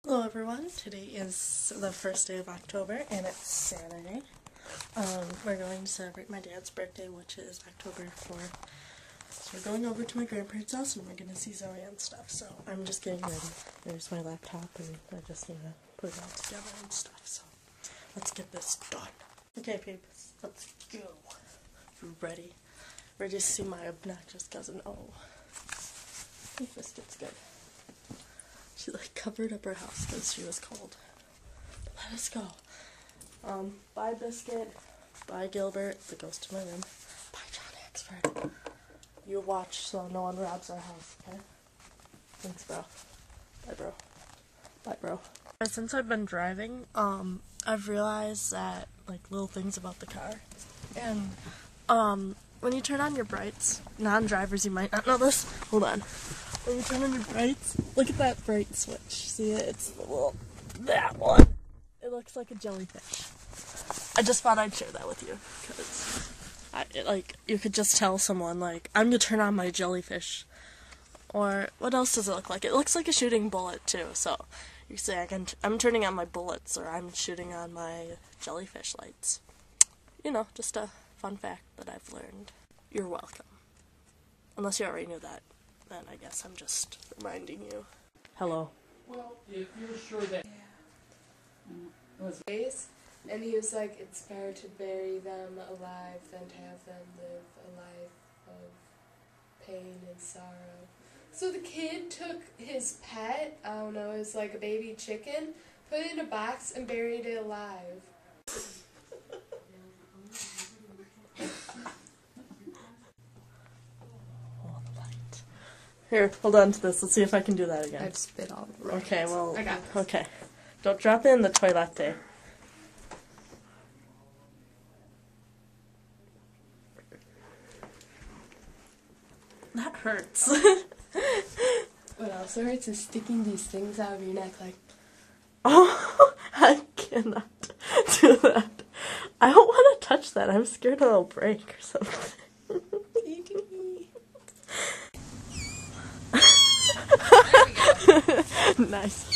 Hello everyone, today is the first day of October and it's Saturday. We're going to celebrate my dad's birthday, which is October 4th. So we're going over to my grandparents' house and we're going to see Zoe and stuff. So I'm just getting ready. There's my laptop and I just need to put it all together and stuff. So let's get this done. Okay peeps, let's go. You ready? Ready to see my obnoxious cousin? Oh, I think this gets good. She covered up her house because she was cold. Let us go. Bye Biscuit. Bye Gilbert. The ghost in my room. Bye John Axford. You watch so no one robs our house, okay? Thanks, bro. Bye, bro. Bye, bro. Since I've been driving, I've realized that, little things about the car. And, when you turn on your brights, non-drivers, you might not know this. Hold on. When you turn on your brights, look at that bright switch. See it? It's the little, that one. It looks like a jellyfish. I just thought I'd share that with you, because, you could just tell someone, I'm gonna turn on my jellyfish. Or, what else does it look like? It looks like a shooting bullet, too, so you can say, I'm turning on my bullets, or I'm shooting on my jellyfish lights. You know, just a fun fact that I've learned. You're welcome. Unless you already knew that. Then I guess I'm just reminding you. Hello. Well, if you're sure that... And he was like, it's better to bury them alive than to have them live a life of pain and sorrow. So the kid took his pet, I don't know, it was like a baby chicken, put it in a box and buried it alive. Here, hold on to this. Let's see if I can do that again. I've spit all over. Okay, well, I got this. Okay. Don't drop it in the toilet there. That hurts. What else hurts is sticking these things out of your neck Oh, I cannot do that. I don't want to touch that. I'm scared it'll break or something. Nice.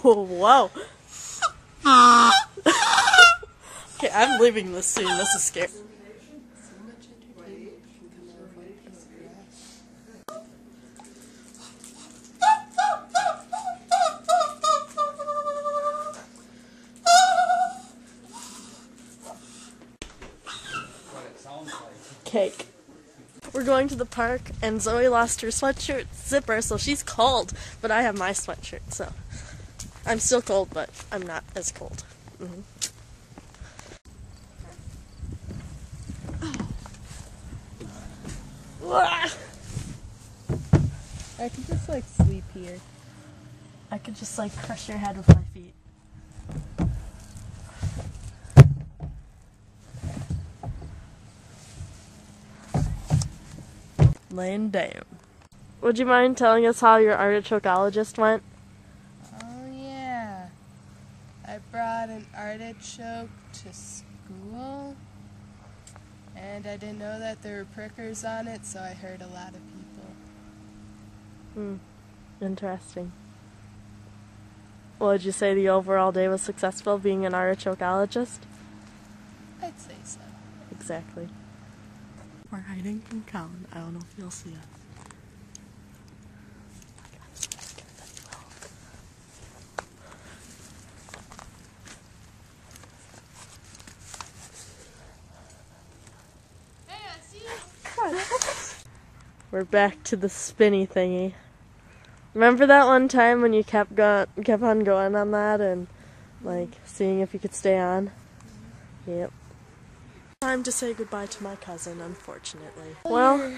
Whoa. Okay, I'm leaving this soon. This is scary. Cake. We're going to the park, and Zoe lost her sweatshirt zipper, so she's cold, but I have my sweatshirt, so I'm still cold, but I'm not as cold. I could just sleep here. I could just crush your head with my feet. Laying down. Would you mind telling us how your artichokeologist went? Oh yeah. I brought an artichoke to school. And I didn't know that there were prickers on it, so I hurt a lot of people. Interesting. Well, would you say the overall day was successful being an artichokeologist? I'd say so. Exactly. We're hiding from Collin. I don't know if you'll see us. Hey, I see you. We're back to the spinny thingy. Remember that one time when you kept on going on that and like seeing if you could stay on. Yep. Time to say goodbye to my cousin, unfortunately. Well,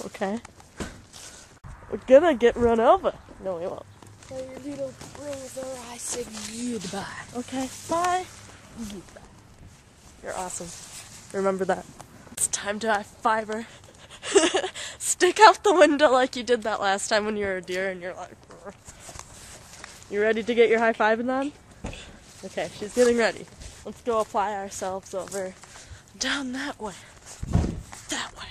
okay. We're gonna get run over. No, we won't. For your little brother, I said goodbye. Okay, bye. Goodbye. You're awesome. Remember that. It's time to high-five her. Stick out the window like you did that last time when you were a deer and you're like... Rrr. You ready to get your high-fiving on? Okay, she's getting ready. Let's go apply ourselves over down that way. That way.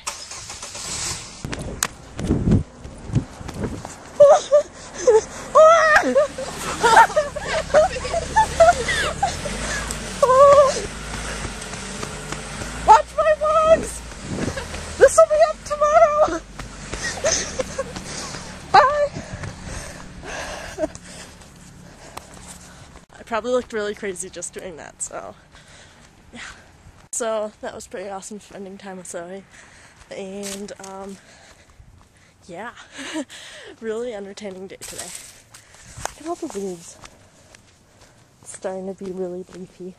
Watch my vlogs! This will be up tomorrow! Bye! I probably looked really crazy just doing that, so yeah. So that was pretty awesome spending time with Zoe. And yeah. Really entertaining day today. Look at all the leaves. It's starting to be really leafy.